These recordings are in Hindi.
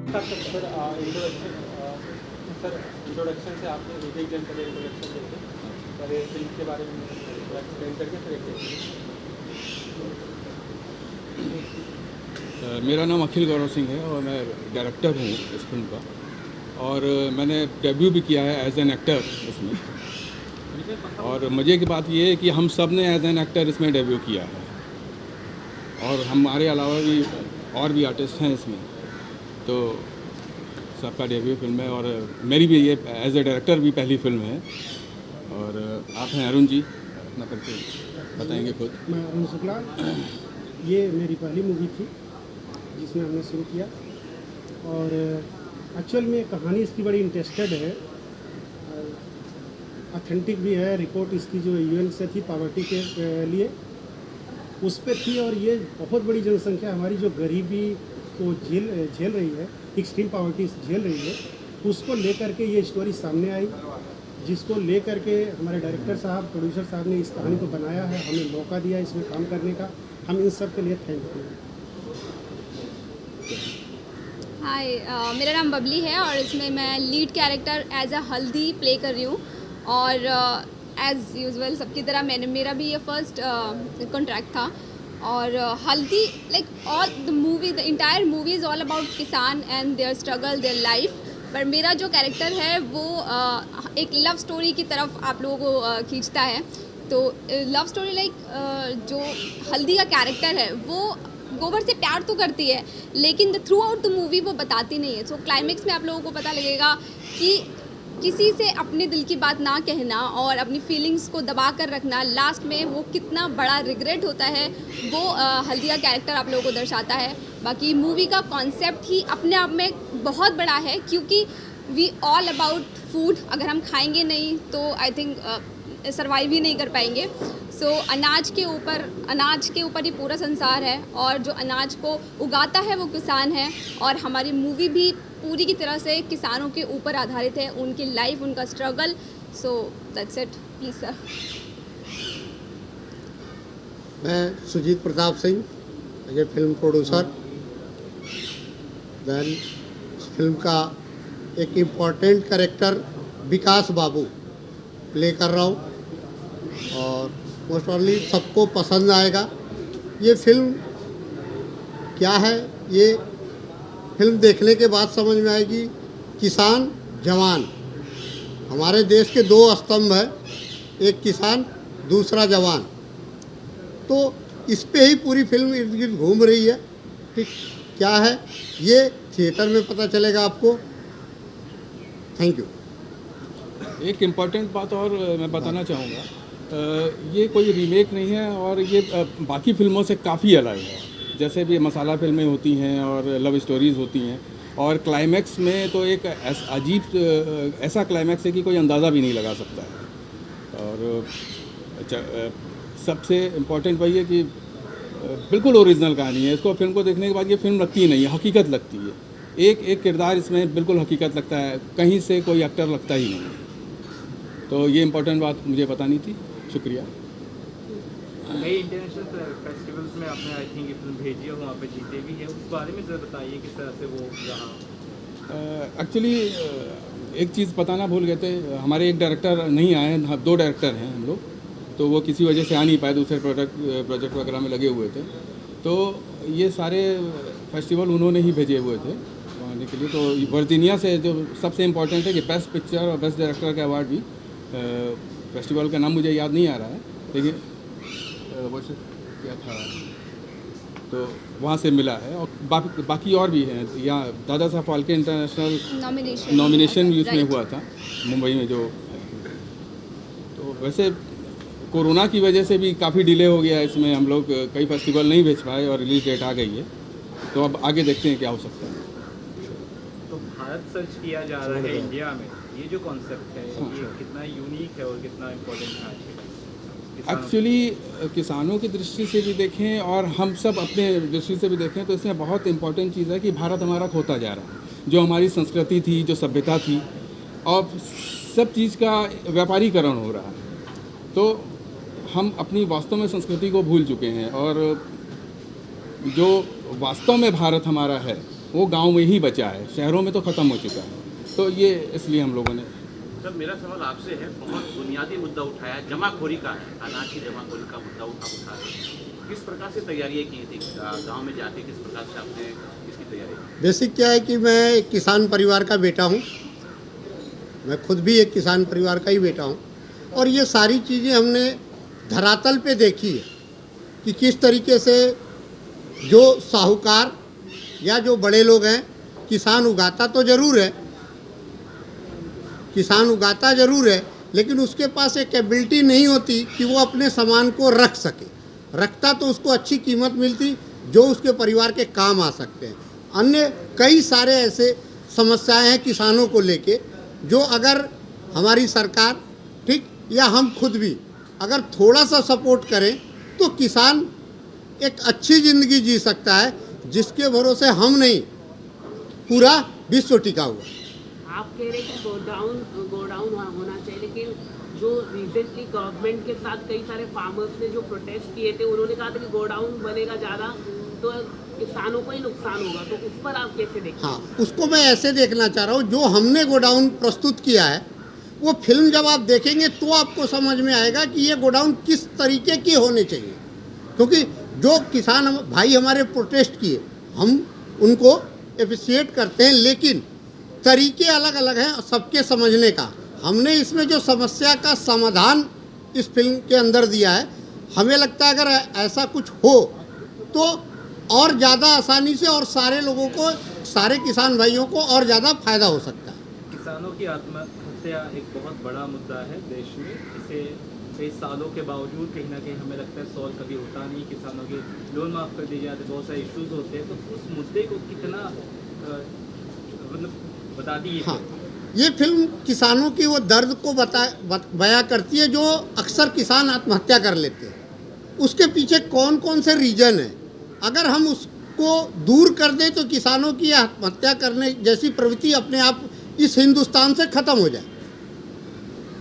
सर इंट्रोडक्शन से आपने एक जन पहले इंट्रोडक्शन देते और ये फिल्म के बारे में थोड़ा एक्सप्लेन करके फिर मेरा नाम अखिल गौरव सिंह है और मैं डायरेक्टर हूँ इस फिल्म का। और मैंने डेब्यू भी किया है एज एन एक्टर इसमें। और मज़े की बात ये है कि हम सब ने एज एन एक्टर इसमें डेब्यू किया है और हमारे अलावा भी और भी आर्टिस्ट हैं इसमें, तो सबका डेब्यू फिल्म है। और मेरी भी ये एज ए डायरेक्टर भी पहली फिल्म है। और आप हैं अरुण जी, अपना करके बताएंगे खुद। मैं अरुण शुक्ला, ये मेरी पहली मूवी थी जिसमें हमने शुरू किया। और एक्चुअल में कहानी इसकी बड़ी इंटरेस्टेड है, ऑथेंटिक भी है। रिपोर्ट इसकी जो यूएन से थी पॉवर्टी के लिए, उस पर थी। और ये बहुत बड़ी जनसंख्या हमारी जो गरीबी को झेल रही है, एक्सट्रीम पॉवर्टी झेल रही है, उसको लेकर के ये स्टोरी सामने आई, जिसको लेकर के हमारे डायरेक्टर साहब, प्रोड्यूसर साहब ने इस कहानी को बनाया है, हमें मौका दिया इसमें काम करने का। हम इन सब के लिए थैंकफुल हैं। हाय, मेरा नाम बबली है और इसमें मैं लीड कैरेक्टर एज अ हल्दी प्ले कर रही हूँ। और एज़ यूजुअल सबकी तरह मेरा भी ये फर्स्ट कॉन्ट्रैक्ट था। और Haldi like all the movie, the entire movie is all about kisan and their struggle, their life. पर मेरा जो कैरेक्टर है वो एक लव स्टोरी की तरफ आप लोगों को खींचता है। तो लव स्टोरी लाइक जो हल्दी का कैरेक्टर है वो गोबर से प्यार तो करती है, लेकिन the through out the movie वो बताती नहीं है। सो क्लाइमेक्स में आप लोगों को पता लगेगा कि किसी से अपने दिल की बात ना कहना और अपनी फीलिंग्स को दबा कर रखना, लास्ट में वो कितना बड़ा रिग्रेट होता है, वो हल्दी का कैरेक्टर आप लोगों को दर्शाता है। बाकी मूवी का कॉन्सेप्ट ही अपने आप में बहुत बड़ा है, क्योंकि वी ऑल अबाउट फूड। अगर हम खाएंगे नहीं तो आई थिंक सर्वाइव ही नहीं कर पाएंगे। सो अनाज के ऊपर ही पूरा संसार है, और जो अनाज को उगाता है वो किसान है। और हमारी मूवी भी पूरी की तरह से किसानों के ऊपर आधारित है, उनकी लाइफ, उनका struggle. So that's it, please sir. मैं Sujit Pratap Singh, as a film producer. Then इस फिल्म का एक important character Vikas Babu play कर रहा हूँ और मोस्ट ऑनली सबको पसंद आएगा। ये फिल्म क्या है, ये फिल्म देखने के बाद समझ में आएगी। किसान, जवान, हमारे देश के दो स्तंभ है, एक किसान, दूसरा जवान। तो इस पे ही पूरी फिल्म इर्द गिर्द घूम रही है। ठीक क्या है ये थिएटर में पता चलेगा आपको। Thank you. एक इम्पॉर्टेंट बात और मैं बताना चाहूँगा, ये कोई रीमेक नहीं है और ये बाकी फिल्मों से काफ़ी अलग है। जैसे भी मसाला फिल्में होती हैं और लव स्टोरीज़ होती हैं, और क्लाइमैक्स में तो एक अजीब ऐसा क्लाइमैक्स है कि कोई अंदाज़ा भी नहीं लगा सकता है। और सबसे इम्पॉर्टेंट वही है कि बिल्कुल ओरिजिनल कहानी है। इसको फिल्म को देखने के बाद ये फिल्म लगती ही नहीं है, हकीकत लगती है। एक एक किरदार इसमें बिल्कुल हकीकत लगता है, कहीं से कोई एक्टर लगता ही नहीं है। तो ये इम्पोर्टेंट बात मुझे बतानी थी। शुक्रिया। कई इंटरनेशनल फेस्टिवल्स में आपने आई थिंक ये फिल्म भेजी है, वहाँ पे जीते भी है, उस बारे में ज़रा बताइए किस तरह से वो रहा। एक्चुअली एक चीज़ बताना भूल गए थे, हमारे एक डायरेक्टर नहीं आए हैं, दो डायरेक्टर हैं हम लोग, तो वो किसी वजह से आ नहीं पाए, दूसरे प्रोजेक्ट वगैरह में लगे हुए थे। तो ये सारे फेस्टिवल उन्होंने ही भेजे हुए थे आने के लिए। तो वर्जीनिया से जो सबसे इम्पोर्टेंट है कि बेस्ट पिक्चर और बेस्ट डायरेक्टर का अवार्ड भी, फेस्टिवल का नाम मुझे याद नहीं आ रहा है, लेकिन वो क्या था, तो वहाँ से मिला है। और बाकी और भी हैं, यहाँ दादा साहब फाल्के इंटरनेशनल नॉमिनेशन भी उसमें हुआ था मुंबई में जो। तो वैसे कोरोना की वजह से भी काफ़ी डिले हो गया इसमें, हम लोग कई फेस्टिवल नहीं भेज पाए और रिलीज डेट आ गई है। तो अब आगे देखते हैं क्या हो सकता है। तो भारत सर्च किया जा रहा है इंडिया में, ये जो कॉन्सेप्ट है ये कितना यूनिक है और कितना इम्पोर्टेंट है आज के टाइम? एक्चुअली किसानों की दृष्टि से भी देखें और हम सब अपने दृष्टि से भी देखें तो इसमें बहुत इम्पोर्टेंट चीज़ है कि भारत हमारा खोता जा रहा है। जो हमारी संस्कृति थी, जो सभ्यता थी, और सब चीज़ का व्यापारीकरण हो रहा है। तो हम अपनी वास्तव में संस्कृति को भूल चुके हैं, और जो वास्तव में भारत हमारा है वो गांव में ही बचा है, शहरों में तो ख़त्म हो चुका है। तो ये इसलिए हम लोगों ने। सर मेरा सवाल आपसे है, बहुत बुनियादी मुद्दा उठाया, जमाखोरी का है, अनाज की जमाखोरी का मुद्दा उठा रहे हैं। किस प्रकार से तैयारियाँ की थी गांव में जाके, किस प्रकार से आपने इसकी तैयारी की? बेसिक क्या है कि मैं एक किसान परिवार का बेटा हूँ, मैं खुद भी एक किसान परिवार का ही बेटा हूँ, और ये सारी चीज़ें हमने धरातल पे देखी है कि किस तरीके से जो साहूकार या जो बड़े लोग हैं, किसान उगाता तो ज़रूर है, किसान उगाता ज़रूर है, लेकिन उसके पास एक एबिलिटी नहीं होती कि वो अपने सामान को रख सके। रखता तो उसको अच्छी कीमत मिलती जो उसके परिवार के काम आ सकते हैं। अन्य कई सारे ऐसे समस्याएं हैं किसानों को लेके, जो अगर हमारी सरकार ठीक या हम खुद भी अगर थोड़ा सा सपोर्ट करें तो किसान एक अच्छी ज़िंदगी जी सकता है, जिसके भरोसे हम नहीं पूरा विश्व टिका हुआ। आप कह रहे हैं गोडाउन होना चाहिए, लेकिन जो रिसेंटली गवर्नमेंट के साथ कई सारे फार्मर्स ने जो प्रोटेस्ट किए थे, उन्होंने कहा था कि गोडाउन बनेगा ज़्यादा तो किसानों को ही नुकसान होगा, तो उस पर आप कैसे देखते हैं? हाँ, उसको मैं ऐसे देखना चाह रहा हूँ, जो हमने गोडाउन प्रस्तुत किया है वो फिल्म जब आप देखेंगे तो आपको समझ में आएगा कि ये गोडाउन किस तरीके की होने चाहिए। क्योंकि जो किसान भाई हमारे प्रोटेस्ट किए, हम उनको एप्रिशिएट करते हैं, लेकिन तरीके अलग अलग हैं सबके समझने का। हमने इसमें जो समस्या का समाधान इस फिल्म के अंदर दिया है, हमें लगता है अगर ऐसा कुछ हो तो और ज़्यादा आसानी से और सारे लोगों को, सारे किसान भाइयों को और ज़्यादा फायदा हो सकता है। किसानों की आत्महत्या एक बहुत बड़ा मुद्दा है देश में। इसे कई सालों के बावजूद कहीं ना कहीं हमें लगता है सॉल्व कभी होता नहीं। किसानों के लोन माफ़ कर दिए जाते, बहुत सारे इश्यूज होते हैं, तो उस मुद्दे को कितना मतलब बता दी। हाँ, ये फिल्म किसानों की वो दर्द को बयां करती है, जो अक्सर किसान आत्महत्या कर लेते हैं। उसके पीछे कौन कौन से रीजन हैं, अगर हम उसको दूर कर दें तो किसानों की आत्महत्या करने जैसी प्रवृत्ति अपने आप इस हिंदुस्तान से ख़त्म हो जाए।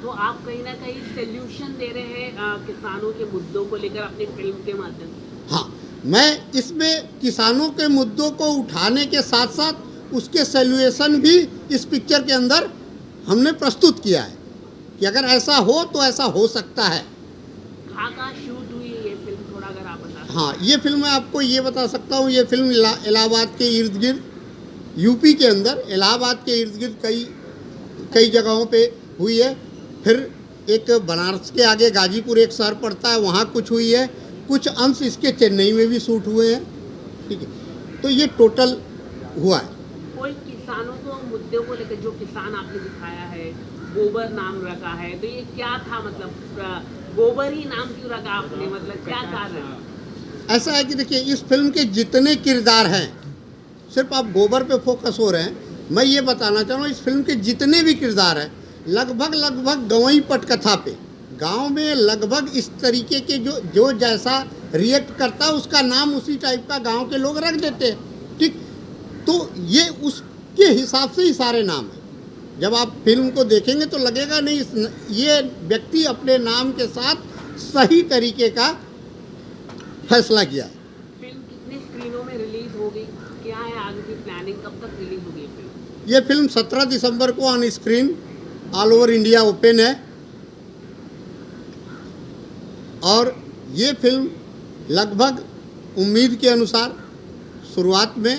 तो आप कहीं ना कहीं सोल्यूशन दे रहे हैं किसानों के मुद्दों को लेकर अपनी फिल्म के माध्यम से। हाँ, मैं इसमें किसानों के मुद्दों को उठाने के साथ साथ उसके सोल्यूशन भी इस पिक्चर के अंदर हमने प्रस्तुत किया है कि अगर ऐसा हो तो ऐसा हो सकता है। कहाँ शूट हुई है ये फिल्म, थोड़ा अगर आप बता सकें। हाँ, ये फिल्म मैं आपको ये बता सकता हूँ, ये फिल्म इलाहाबाद के इर्द गिर्द, यूपी के अंदर इलाहाबाद के इर्द गिर्द कई जगहों पे हुई है। फिर एक बनारस के आगे गाजीपुर एक शहर पड़ता है, वहाँ कुछ हुई है। कुछ अंश इसके चेन्नई में भी शूट हुए हैं। ठीक है, तो ये टोटल हुआ है। कोई किसानों को मुद्दों को लेकर जो किसान आपने दिखाया है, गोबर नाम रखा है, तो ये क्या था? मतलब गोबर ही नाम क्यों रखा आपने, मतलब क्या कारण? ऐसा है कि देखिए, इस फिल्म के जितने किरदार हैं, सिर्फ आप गोबर पे फोकस हो रहे हैं, मैं ये बताना चाह रहा हूँ इस फिल्म के जितने भी किरदार हैं लगभग गंवई पटकथा पे, गांव में लगभग इस तरीके के जो जैसा रिएक्ट करता है उसका नाम उसी टाइप का गांव के लोग रख देते हैं। ठीक, तो ये उसके हिसाब से ही सारे नाम हैं। जब आप फिल्म को देखेंगे तो लगेगा नहीं ये व्यक्ति अपने नाम के साथ सही तरीके का फैसला किया। फिल्म कितनी स्क्रीनों में रिलीज होगी, क्या है आगे की प्लानिंग, कब तक रिलीज होगी ये फिल्म? ये फिल्म 17 दिसंबर को on screen all over India open है, और ये फिल्म लगभग उम्मीद के अनुसार शुरुआत में